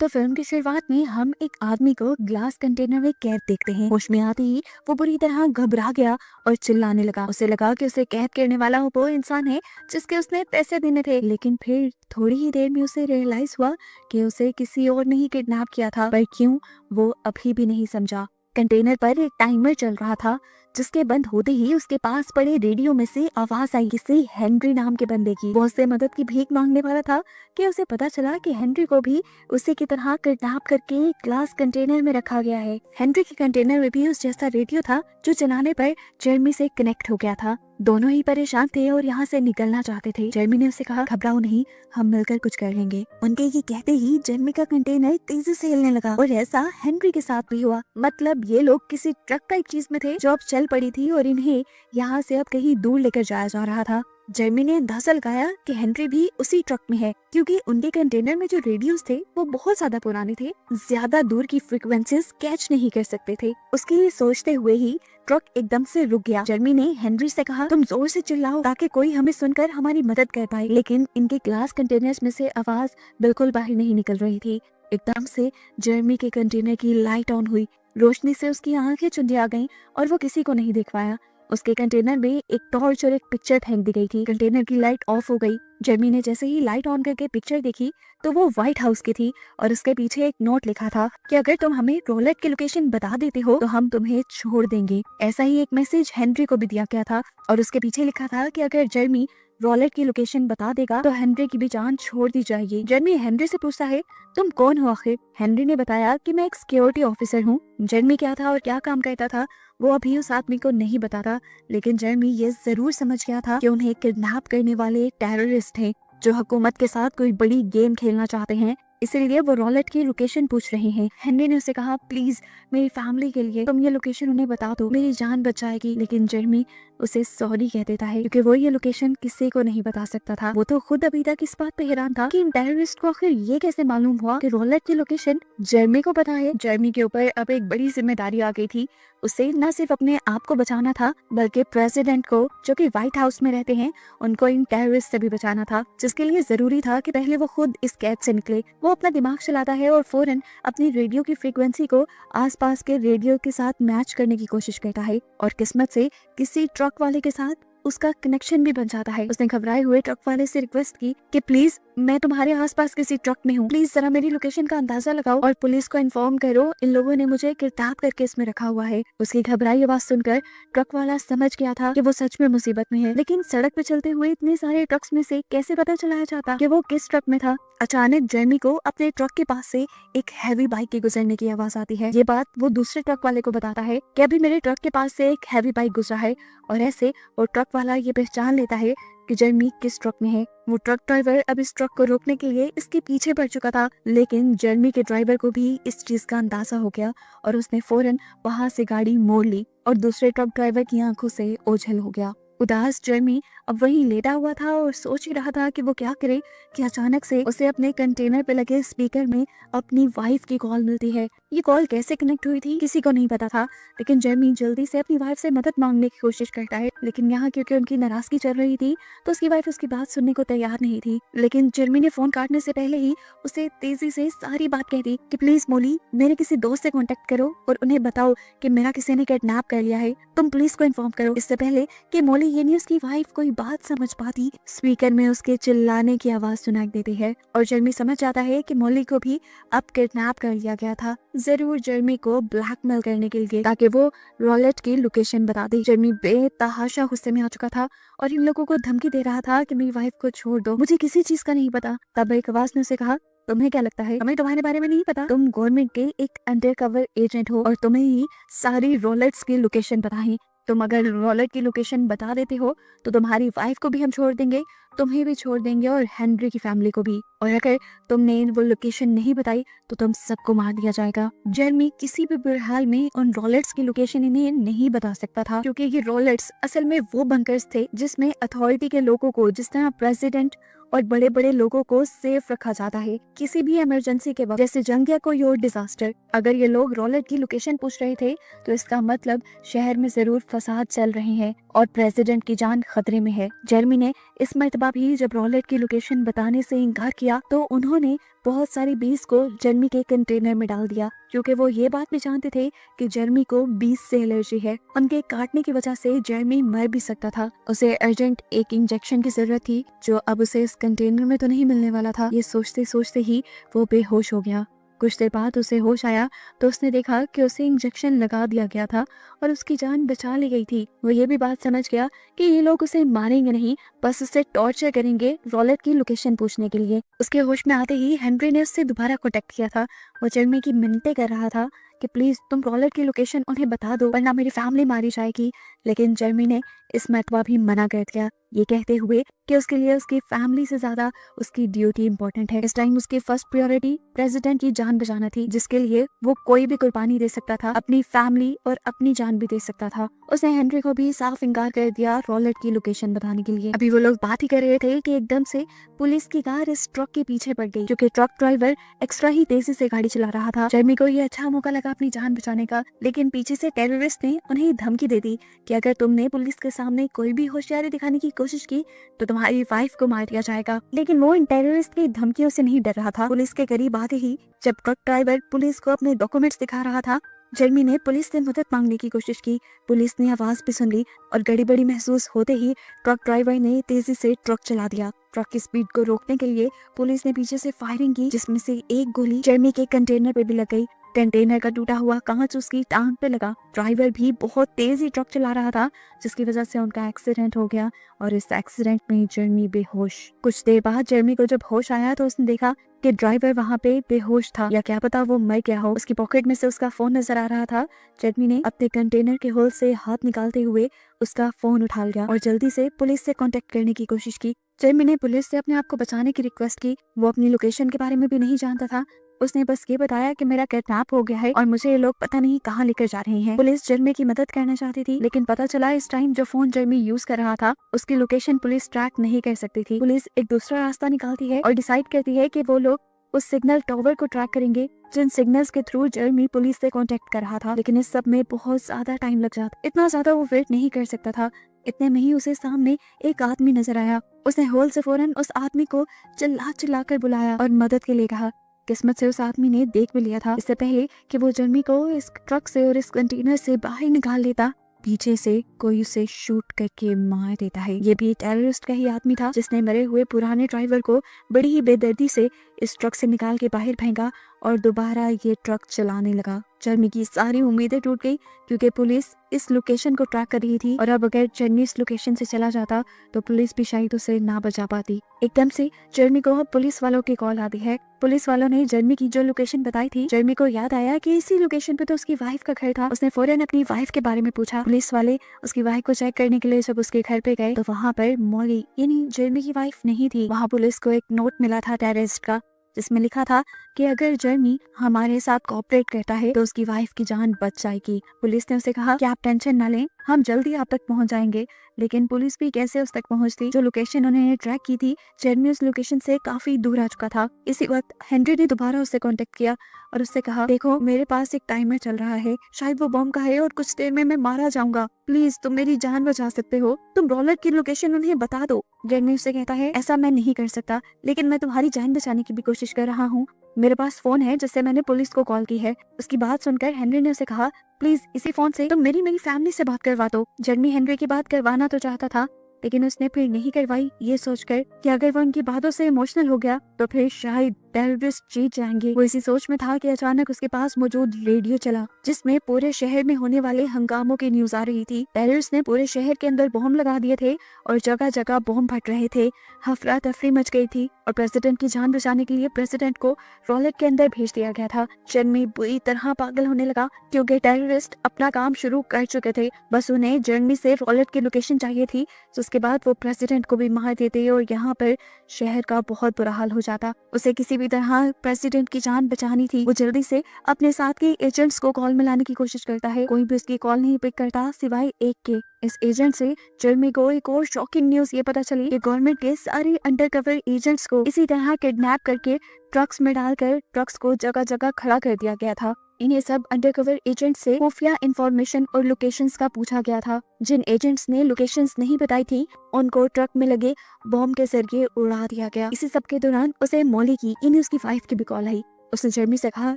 तो फिल्म की शुरुआत में हम एक आदमी को ग्लास कंटेनर में कैद देखते हैं। होश में आते ही वो बुरी तरह घबरा गया और चिल्लाने लगा। उसे लगा कि उसे कैद करने वाला वो इंसान है जिसके उसने पैसे देने थे। लेकिन फिर थोड़ी ही देर में उसे रियलाइज हुआ कि उसे किसी और ने ही किडनैप किया था, पर क्यों वो अभी भी नहीं समझा। कंटेनर पर एक टाइमर चल रहा था जिसके बंद होते ही उसके पास पड़े रेडियो में से आवाज आई, किसी हेनरी नाम के बंदे की। वो उससे मदद की भीख मांगने वाला था कि उसे पता चला कि हेनरी को भी उसी की तरह किडनैप करके एक ग्लास कंटेनर में रखा गया है। हेनरी के कंटेनर में भी उस जैसा रेडियो था जो चलाने पर जेरमी से कनेक्ट हो गया था। दोनों ही परेशान थे और यहाँ से निकलना चाहते थे। जेरमी ने उसे कहा, घबराओ नहीं, हम मिलकर कुछ कर लेंगे। उनके ये कहते ही जेरमी का कंटेनर तेजी से हिलने लगा और ऐसा हेनरी के साथ भी हुआ। मतलब ये लोग किसी ट्रक टाइप चीज में थे जो अब चल पड़ी थी और इन्हें यहाँ से अब कहीं दूर लेकर जाया जा रहा था। जेरमी ने अंदाजा लगाया कि हेनरी भी उसी ट्रक में है, क्योंकि उनके कंटेनर में जो रेडियोस थे वो बहुत ज्यादा पुराने थे, ज्यादा दूर की फ्रीक्वेंसीज कैच नहीं कर सकते थे। उसके लिए सोचते हुए ही ट्रक एकदम से रुक गया। जेरमी ने हेनरी से कहा, तुम जोर से चिल्लाओ ताकि कोई हमें सुनकर हमारी मदद कर पाए। लेकिन इनके ग्लास कंटेनर्स में से आवाज बिल्कुल बाहर नहीं निकल रही थी। एकदम से जेरमी के कंटेनर की लाइट ऑन हुई। रोशनी से उसकी आंखें चुंधी आ गईं और वो किसी को नहीं देख पाया। उसके कंटेनर में एक टॉर्च और एक पिक्चर फेंक दी गई थी। कंटेनर की लाइट ऑफ हो गई। जेरमी ने जैसे ही लाइट ऑन करके पिक्चर देखी तो वो व्हाइट हाउस की थी और उसके पीछे एक नोट लिखा था कि अगर तुम हमें रोलेट की लोकेशन बता देते हो तो हम तुम्हें छोड़ देंगे। ऐसा ही एक मैसेज हेनरी को भी दिया गया था और उसके पीछे लिखा था कि अगर जेरमी रोलेट की लोकेशन बता देगा तो हेनरी की भी जान छोड़ दी जाएगी। जेरमी हेनरी से पूछता है, तुम कौन हो आखिर? हेनरी ने बताया कि मैं एक सिक्योरिटी ऑफिसर हूँ। जेरमी क्या था और क्या काम करता था वो अभी उस आदमी को नहीं बताता, लेकिन जेरमी ये जरूर समझ गया था कि उन्हें किडनैप करने वाले टेररिस्ट हैं जो हुकूमत के साथ कोई बड़ी गेम खेलना चाहते हैं, इसलिए वो रोलेट की लोकेशन पूछ रहे हैं। हेनरी ने उसे कहा, प्लीज मेरी फैमिली के लिए तुम ये लोकेशन उन्हें बता दो, मेरी जान बच जाएगी। लेकिन जेरमी उसे सॉरी कह देता है क्योंकि वो ये लोकेशन किसी को नहीं बता सकता था। वो तो खुद अभी तक इस बात पे हैरान था कि इन टेररिस्ट को आखिर ये कैसे मालूम हुआ कि रोलेट की लोकेशन जेरमी को पता है। जेरमी के ऊपर अब एक बड़ी जिम्मेदारी आ गई थी। उसे न सिर्फ अपने आप को बचाना था बल्कि प्रेसिडेंट को, जो कि व्हाइट हाउस में रहते हैं, उनको इन टेररिस्ट से भी बचाना था, जिसके लिए जरूरी था कि पहले वो खुद इस कैद से निकले। वो अपना दिमाग चलाता है और फौरन अपनी रेडियो की फ्रीक्वेंसी को आसपास के रेडियो के साथ मैच करने की कोशिश करता है और किस्मत से किसी ट्रक वाले के साथ उसका कनेक्शन भी बन जाता है। उसने घबराए हुए ट्रक वाले से रिक्वेस्ट की कि प्लीज मैं तुम्हारे आसपास किसी ट्रक में हूँ, प्लीज जरा मेरी लोकेशन का अंदाजा लगाओ और पुलिस को इन्फॉर्म करो, इन लोगों ने मुझे किडनैप करके इसमें रखा हुआ है। उसकी घबराई आवाज सुनकर ट्रक वाला समझ गया था कि वो सच में मुसीबत में है, लेकिन सड़क पे चलते हुए इतने सारे ट्रक्स में से कैसे पता चलाया जाता कि वो किस ट्रक में था। अचानक जेरमी को अपने ट्रक के पास से एक हैवी बाइक के गुजरने की आवाज आती है। ये बात वो दूसरे ट्रक वाले को बताता है कि अभी मेरे ट्रक के पास से एक हैवी बाइक गुजरा है और ऐसे वो ट्रक वाला ये पहचान लेता है कि जेरमी किस ट्रक में है। वो ट्रक ड्राइवर अब इस ट्रक को रोकने के लिए इसके पीछे पड़ चुका था, लेकिन जेरमी के ड्राइवर को भी इस चीज का अंदाजा हो गया और उसने फौरन वहां से गाड़ी मोड़ ली और दूसरे ट्रक ड्राइवर की आंखों से ओझल हो गया। उदास जेरमी अब वहीं लेटा हुआ था और सोच ही रहा था कि वो क्या करे कि अचानक से उसे अपने कंटेनर पे लगे स्पीकर में अपनी वाइफ की कॉल मिलती है। ये कॉल कैसे कनेक्ट हुई थी किसी को नहीं पता था, लेकिन जेरमी जल्दी से अपनी वाइफ से मदद मांगने की कोशिश करता है, लेकिन यहाँ क्योंकि उनकी नाराजगी चल रही थी तो उसकी वाइफ उसकी बात सुनने को तैयार नहीं थी। लेकिन जेरमी ने फोन काटने से पहले ही उसे तेजी से सारी बात कह दी कि प्लीज मोली, मेरे किसी दोस्त से कॉन्टेक्ट करो और उन्हें बताओ कि मेरा किसी ने किडनैप कर लिया है, तुम पुलिस को इन्फॉर्म करो। इससे पहले कि मोली यानी उसकी वाइफ कोई बात समझ पाती, स्पीकर में उसके चिल्लाने की आवाज सुनाई देती है और जेरमी समझ जाता है कि मोली को भी अब किडनैप कर लिया गया था, जरूर जेरमी को ब्लैकमेल करने के लिए ताकि वो रोलेट की लोकेशन बता दे। जेरमी बेतहाशा गुस्से में आ चुका था और इन लोगों को धमकी दे रहा था कि मेरी वाइफ को छोड़ दो, मुझे किसी चीज का नहीं पता। तब एक आवाज ने उसे कहा, तुम्हें क्या लगता है हमें तुम्हारे बारे में नहीं पता? तुम गवर्नमेंट के एक अंडरकवर एजेंट हो और तुम्हें ही सारी रोलेट्स की लोकेशन पता है। तुम अगर रोलेट की लोकेशन बता देते हो तो तुम्हारी वाइफ को भी हम छोड़ देंगे, तुम्हें भी छोड़ देंगे और हेनरी की फैमिली को भी, और अगर तुमने वो लोकेशन नहीं बताई तो तुम सबको मार दिया जाएगा। जेरमी किसी भी बुरे में उन रोलेट्स की लोकेशन इन्हें नहीं बता सकता था, क्योंकि ये रोलेट्स असल में वो बंकर्स थे जिसमें अथॉरिटी के लोगों को, जिस तरह प्रेसिडेंट और बड़े बड़े लोगों को सेफ रखा जाता है किसी भी इमरजेंसी के वक्त, जैसे जंग या कोई और डिजास्टर। अगर ये लोग रोलेट की लोकेशन पूछ रहे थे तो इसका मतलब शहर में जरूर फसाद चल रहे हैं और प्रेसिडेंट की जान खतरे में है। जेरमी ने इस मर्तबा भी जब रॉलेट की लोकेशन बताने से इनकार किया तो उन्होंने बहुत सारी बीस को जेरमी के कंटेनर में डाल दिया, क्योंकि वो ये बात भी जानते थे कि जेरमी को बीस से एलर्जी है। उनके काटने की वजह से जेरमी मर भी सकता था। उसे अर्जेंट एक इंजेक्शन की जरूरत थी, जो अब उसे इस कंटेनर में तो नहीं मिलने वाला था। ये सोचते सोचते ही वो बेहोश हो गया। कुछ देर बाद उसे होश आया तो उसने देखा कि उसे इंजेक्शन लगा दिया गया था और उसकी जान बचा ली गई थी। वो ये भी बात समझ गया कि ये लोग उसे मारेंगे नहीं, बस उसे टॉर्चर करेंगे रॉलेट की लोकेशन पूछने के लिए। उसके होश में आते ही हेनरी ने उससे दोबारा कॉन्टेक्ट किया था। वो जेरमी की मिन्नतें कर रहा था कि प्लीज तुम रॉलेट की लोकेशन उन्हें बता दो, वरना मेरी फैमिली मारी जाएगी। लेकिन जेरमी ने इस मर्तबा भी मना कर दिया, ये कहते हुए कि उसके लिए उसकी फैमिली से ज्यादा उसकी ड्यूटी इंपॉर्टेंट है। इस टाइम उसकी फर्स्ट प्रायोरिटी प्रेसिडेंट की जान बचाना थी, जिसके लिए वो कोई भी कुर्बानी दे सकता था, अपनी फैमिली और अपनी जान भी दे सकता था। उसने हेनरी को भी साफ इनकार कर दिया रॉलेट की लोकेशन बताने के लिए। अभी वो लोग बात ही कर रहे थे कि एकदम से पुलिस की कार इस ट्रक के पीछे पड़ गई, क्योंकि ट्रक ड्राइवर एक्स्ट्रा ही तेजी से गाड़ी चला रहा था। जेरमी को ये अच्छा मौका लगा अपनी जान बचाने का, लेकिन पीछे से टेररिस्ट ने उन्हें धमकी दे दी कि अगर तुमने पुलिस के सामने कोई भी होशियारी दिखाने की कोशिश की तो तुम्हारी वाइफ को मार दिया जाएगा। लेकिन वो इन टेररिस्ट की धमकियों से नहीं डर रहा था। पुलिस के करीब आते ही जब ट्रक ड्राइवर पुलिस को अपने डॉक्यूमेंट्स दिखा रहा था, जेरमी ने पुलिस से मदद मांगने की कोशिश की। पुलिस ने आवाज भी सुन ली और गड़बड़ी महसूस होते ही ट्रक ड्राइवर ने तेजी से ट्रक चला दिया। ट्रक की स्पीड को रोकने के लिए पुलिस ने पीछे से फायरिंग की, जिसमें से एक गोली जेरमी के कंटेनर पे भी लग गई। कंटेनर का टूटा हुआ कांच उसकी टांग पे लगा। ड्राइवर भी बहुत तेजी ट्रक चला रहा था, जिसकी वजह से उनका एक्सीडेंट हो गया और इस एक्सीडेंट में जेरमी बेहोश। कुछ देर बाद जेरमी को जब होश आया तो उसने देखा कि ड्राइवर वहाँ पे बेहोश था, या क्या पता वो मर गया हो। उसकी पॉकेट में से उसका फोन नजर आ रहा था। जेरमी ने अपने कंटेनर के होल से हाथ निकालते हुए उसका फोन उठा लिया और जल्दी से पुलिस से कांटेक्ट करने की कोशिश की। जेरमी ने पुलिस से अपने आप को बचाने की रिक्वेस्ट की। वो अपनी लोकेशन के बारे में भी नहीं जानता था। उसने बस ये बताया कि मेरा किडनैप हो गया है और मुझे ये लोग पता नहीं कहाँ लेकर जा रहे हैं। पुलिस जेरमी की मदद करना चाहती थी, लेकिन पता चला इस टाइम जो फोन जेरमी यूज कर रहा था उसकी लोकेशन पुलिस ट्रैक नहीं कर सकती थी। पुलिस एक दूसरा रास्ता निकालती है और डिसाइड करती है कि वो लोग उस सिग्नल टावर को ट्रैक करेंगे जिन सिग्नल्स के थ्रू जेरमी पुलिस से कांटेक्ट कर रहा था। लेकिन इस सब में बहुत ज्यादा टाइम लग जाता, इतना ज्यादा वो वेट नहीं कर सकता था। इतने में ही उसे सामने एक आदमी नजर आया। उसने होल से फौरन उस आदमी को चिल्ला चिल्ला कर बुलाया और मदद के लिए कहा। किस्मत से उस आदमी ने देख भी लिया था, इससे पहले कि वो जेरमी को इस ट्रक से और इस कंटेनर से बाहर निकाल लेता, पीछे से कोई उसे शूट करके मार देता है। ये भी टेररिस्ट का ही आदमी था जिसने मरे हुए पुराने ड्राइवर को बड़ी ही बेदर्दी से इस ट्रक से निकाल के बाहर फेंका और दोबारा ये ट्रक चलाने लगा। जेरमी की सारी उम्मीदें टूट गई, क्योंकि पुलिस इस लोकेशन को ट्रैक कर रही थी और अब अगर जेरमी इस लोकेशन से चला जाता तो पुलिस भी शायद उसे ना बचा पाती। एकदम से जेरमी को अब पुलिस वालों की कॉल आती है। पुलिस वालों ने जेरमी की जो लोकेशन बताई थी, जेरमी को याद आया कि इसी लोकेशन पे तो उसकी वाइफ का घर था। उसने फौरन अपनी वाइफ के बारे में पूछा। पुलिस वाले उसकी वाइफ को चेक करने के लिए जब उसके घर पे गए तो वहाँ पर मॉली यानी जेरमी की वाइफ नहीं थी। वहाँ पुलिस को एक नोट मिला था टेररिस्ट का, जिसमें लिखा था कि अगर जेरमी हमारे साथ कोऑपरेट करता है तो उसकी वाइफ की जान बच जाएगी। पुलिस ने उसे कहा कि आप टेंशन ना लें, हम जल्दी आप तक पहुंच जाएंगे। लेकिन पुलिस भी कैसे उस तक पहुंचती? जो लोकेशन उन्होंने ट्रैक की थी, जेरमी उस लोकेशन से काफी दूर आ चुका था। इसी वक्त हेनरी ने दोबारा उससे कांटेक्ट किया और उससे कहा, देखो मेरे पास एक टाइमर चल रहा है, शायद वो बम का है और कुछ देर में मैं मारा जाऊंगा, प्लीज तुम मेरी जान बचा सकते हो, तुम रॉलेट की लोकेशन उन्हें बता दो। जेरमी उससे कहता है, ऐसा मैं नहीं कर सकता, लेकिन मैं तुम्हारी जान बचाने की भी कोशिश कर रहा हूँ। मेरे पास फोन है जिससे मैंने पुलिस को कॉल की है। उसकी बात सुनकर हेनरी ने उसे कहा, प्लीज इसी फोन से तुम मेरी फैमिली से बात करवा दो। जेरमी हेनरी की बात करवाना तो चाहता था, लेकिन उसने फिर नहीं करवाई, ये सोचकर कि अगर वो उनकी बातों से इमोशनल हो गया तो फिर शायद टेररिस्ट जीत जाएंगे। वो इसी सोच में था कि अचानक उसके पास मौजूद रेडियो चला, जिसमें पूरे शहर में होने वाले हंगामों की न्यूज आ रही थी। टेररिस्ट ने पूरे शहर के अंदर बम लगा दिए थे और जगह जगह बम फट रहे थे। हफरा तफरी मच गई थी और प्रेसिडेंट की जान बचाने के लिए प्रेसिडेंट को रॉलेट के अंदर भेज दिया गया था। जेरमी बुरी तरह पागल होने लगा, क्योंकि टेररिस्ट अपना काम शुरू कर चुके थे। बस उन्हें जेरमी से रॉलेट की लोकेशन चाहिए थी, तो उसके बाद वो प्रेसिडेंट को भी मार देते और यहाँ पर शहर का बहुत बुरा हाल हो जाता। उसे किसी भी तरह प्रेसिडेंट की जान बचानी थी। वो जल्दी से अपने साथ के एजेंट्स को कॉल मिलाने की कोशिश करता है, कोई भी उसकी कॉल नहीं पिक करता सिवाय एक के। इस एजेंट से जेरमी को एक और शॉकिंग न्यूज ये पता चली कि गवर्नमेंट के सारे अंडरकवर एजेंट्स को इसी तरह किडनैप करके ट्रक्स में डालकर ट्रक्स को जगह जगह खड़ा कर दिया गया था। इन्हें सब अंडरकवर एजेंट से खुफिया इंफॉर्मेशन और लोकेशंस का पूछा गया था। जिन एजेंट्स ने लोकेशंस नहीं बताई थी उनको ट्रक में लगे बॉम्ब के जरिए उड़ा दिया गया। इसी सब के दौरान उसे मॉली की यानी उसकी वाइफ की भी कॉल आई। उसने जेरमी से कहा,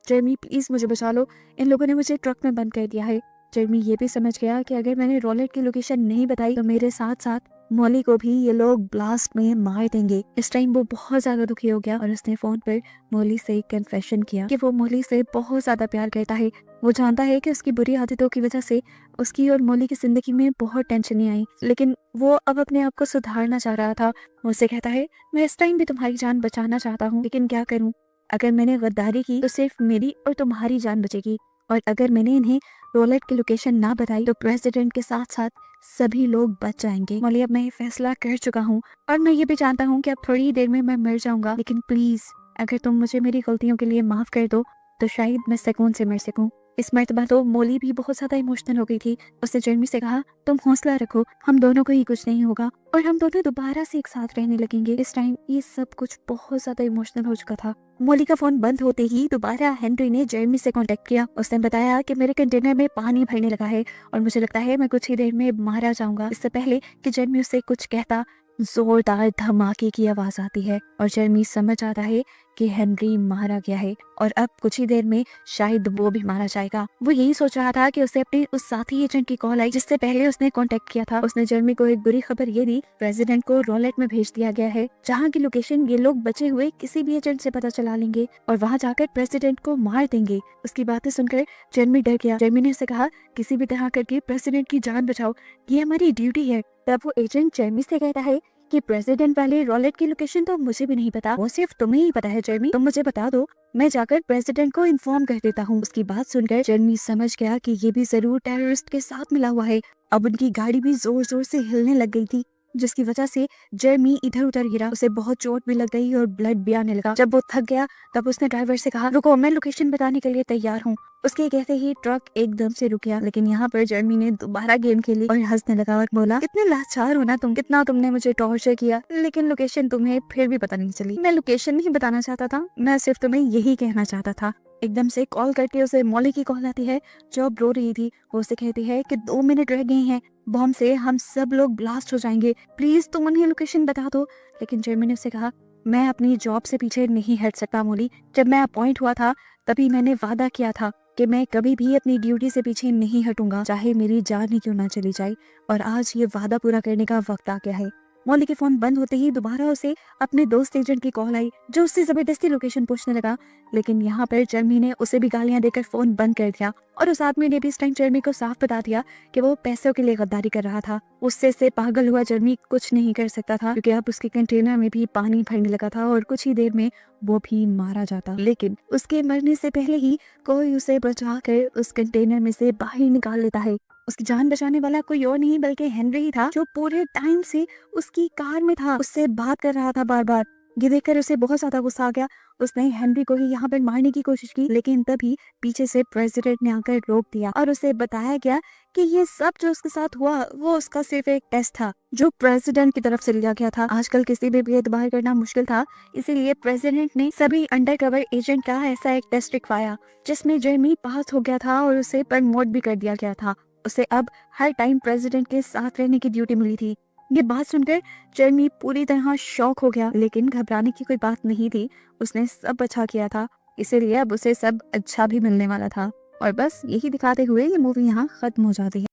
जेरमी प्लीज मुझे बचा लो, इन लोगों ने मुझे ट्रक में बंद कर दिया है। जेरमी ये भी समझ गया कि अगर मैंने रॉलेट की लोकेशन नहीं बताई तो मेरे साथ साथ मॉली को भी ये लोग ब्लास्ट में मार देंगे। इस टाइम वो बहुत ज्यादा दुखी हो गया और उसने फोन पर मॉली से कन्फेशन किया कि वो मॉली से बहुत ज्यादा प्यार करता है। वो जानता है कि उसकी बुरी आदतों की वजह से उसकी और मॉली की जिंदगी में बहुत टेंशन आई, लेकिन वो अब अपने आप को सुधारना चाह रहा था। वो उससे कहता है, मैं इस टाइम भी तुम्हारी जान बचाना चाहता हूँ, लेकिन क्या करूँ? अगर मैंने गद्दारी की तो सिर्फ मेरी और तुम्हारी जान बचेगी, और अगर मैंने इन्हें रॉलेट की लोकेशन ना बताई तो प्रेसिडेंट के साथ साथ सभी लोग बच जाएंगे। मॉली, अब मैं ये फैसला कर चुका हूँ और मैं ये भी जानता हूँ कि अब थोड़ी देर में मैं मर जाऊंगा, लेकिन प्लीज अगर तुम मुझे मेरी गलतियों के लिए माफ कर दो तो शायद मैं सुकून से मर सकूं। इस मर्तबा तो मॉली भी बहुत ज्यादा इमोशनल हो गई थी। उसने जेरमी से कहा, तुम हौसला रखो, हम दोनों को ही कुछ नहीं होगा और हम दोनों दोबारा से एक साथ रहने लगेंगे। इस टाइम ये सब कुछ बहुत ज्यादा इमोशनल हो चुका था। मॉली का फोन बंद होते ही दोबारा हेनरी ने जेरमी से कांटेक्ट किया। उसने बताया कि मेरे कंटेनर में पानी भरने लगा है और मुझे लगता है मैं कुछ ही देर में मारा जाऊंगा। इससे पहले कि जेरमी उससे कुछ कहता, जोरदार धमाके की आवाज आती है और जेरमी समझ आता है कि हेनरी मारा गया है और अब कुछ ही देर में शायद वो भी मारा जाएगा। वो यही सोच रहा था कि उसे अपने उस साथी एजेंट की कॉल आई जिससे पहले उसने कांटेक्ट किया था। उसने जेरमी को एक बुरी खबर ये दी, प्रेसिडेंट को रॉलेट में भेज दिया गया है, जहाँ की लोकेशन ये लोग बचे हुए किसी भी एजेंट से पता चला लेंगे और वहाँ जाकर प्रेसिडेंट को मार देंगे। उसकी बातें सुनकर जेरमी डर गया। जेरमी ने उसे कहा, किसी भी तरह करके प्रेसिडेंट की जान बचाओ, ये हमारी ड्यूटी है। तब वो एजेंट जेरमी से कहता है कि प्रेसिडेंट वाले रॉलेट की लोकेशन तो मुझे भी नहीं पता, वो सिर्फ तुम्हें ही पता है जेरमी, तुम मुझे बता दो, मैं जाकर प्रेसिडेंट को इन्फॉर्म कर देता हूँ। उसकी बात सुनकर जेरमी समझ गया कि ये भी जरूर टेररिस्ट के साथ मिला हुआ है। अब उनकी गाड़ी भी जोर जोर से हिलने लग गई थी, जिसकी वजह से जेरमी इधर उधर गिरा। उसे बहुत चोट भी लग गई और ब्लड भी आने लगा। जब वो थक गया तब उसने ड्राइवर से कहा, रुको, मैं लोकेशन बताने के लिए तैयार हूँ। उसके कहते ही ट्रक एकदम से रुक गया, लेकिन यहाँ पर जेरमी ने दोबारा गेम खेली और हंसने लगा और बोला, कितने लाचार हो ना तुम, कितना तुमने मुझे टॉर्चर किया, लेकिन लोकेशन तुम्हें फिर भी पता नहीं चली। मैं लोकेशन नहीं बताना चाहता था, मैं सिर्फ तुम्हें यही कहना चाहता था। एकदम से कॉल करके उसे मॉली की कॉल आती है जो अब रो रही थी। वो उसे कहती है कि 2 मिनट रह गए हैं, बॉम्ब से हम सब लोग ब्लास्ट हो जाएंगे, प्लीज तुम उन्हें लोकेशन बता दो। लेकिन जेरमी ने उसे कहा, मैं अपनी जॉब से पीछे नहीं हट सकता मॉली, जब मैं अपॉइंट हुआ था तभी मैंने वादा किया था कि मैं कभी भी अपनी ड्यूटी से पीछे नहीं हटूंगा, चाहे मेरी जान ही क्यों ना चली जाए, और आज ये वादा पूरा करने का वक्त आ गया है। मॉली के फोन बंद होते ही दोबारा उसे अपने दोस्त एजेंट की कॉल आई जो उससे जबरदस्ती लोकेशन पूछने लगा, लेकिन यहाँ पर जेरमी ने उसे भी गालियां देकर फोन बंद कर दिया और उस आदमी ने भी इस टाइम जेरमी को साफ बता दिया कि वो पैसों के लिए गद्दारी कर रहा था। उससे से पागल हुआ जेरमी कुछ नहीं कर सकता था क्योंकि अब उसके कंटेनर में भी पानी भरने लगा था और कुछ ही देर में वो भी मारा जाता। लेकिन उसके मरने से पहले ही कोई उसे बचा कर उस कंटेनर में से बाहर निकाल लेता है। उसकी जान बचाने वाला कोई और नहीं बल्कि हेनरी ही था, जो पूरे टाइम से उसकी कार में था, उससे बात कर रहा था बार बार। ये देखकर उसे बहुत ज्यादा गुस्सा आ गया। उसने हेनरी को ही यहाँ पर मारने की कोशिश की, लेकिन तभी पीछे से प्रेसिडेंट ने आकर रोक दिया और उसे बताया गया कि ये सब जो उसके साथ हुआ वो उसका सिर्फ एक टेस्ट था जो प्रेसिडेंट की तरफ से लिया गया था। आजकल किसी भी एतबार करना मुश्किल था, इसीलिए प्रेसिडेंट ने सभी अंडरकवर एजेंट का ऐसा एक टेस्ट लिखवाया जिसमें जेरमी पास हो गया था और उसे प्रमोट भी कर दिया गया था। उसे अब हर टाइम प्रेसिडेंट के साथ रहने की ड्यूटी मिली थी। ये बात सुनकर जेरमी पूरी तरह शॉक हो गया, लेकिन घबराने की कोई बात नहीं थी। उसने सब अच्छा किया था, इसीलिए अब उसे सब अच्छा भी मिलने वाला था। और बस यही दिखाते हुए ये मूवी यहाँ खत्म हो जाती है।